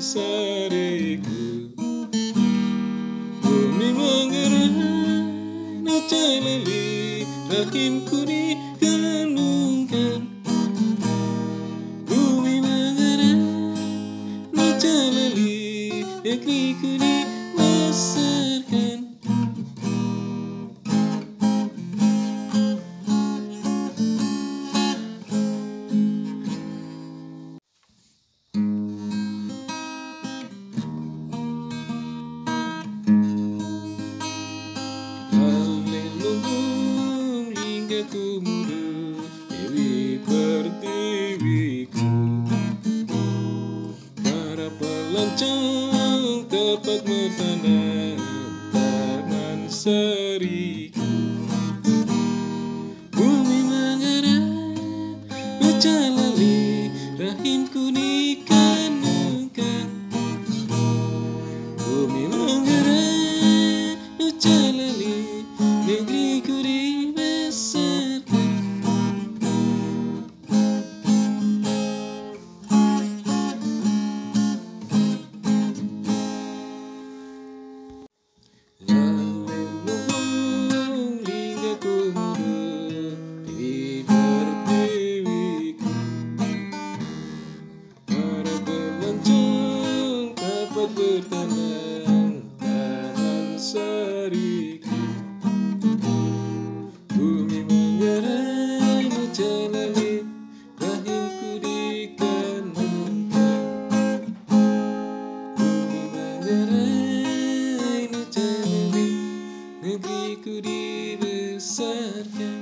sariku. Bumi menggerak, najalali, rahimku diganungkan. Bumi menggerak, najalali, negeriku dibesarkan. Ku muda, Dewi Pertiwiku. Para pelancong tepat bertanda tangan seriku. Bumi menggerak, najalali, rahimku dikanungkan. Bumi menggerak, najalali, negeriku dibesarkan. Bertanam tangan sariku. Bumi menggerak, najalali, rahimku dikanungkan. Bumi menggerak, najalali, negeriku dibesarkan.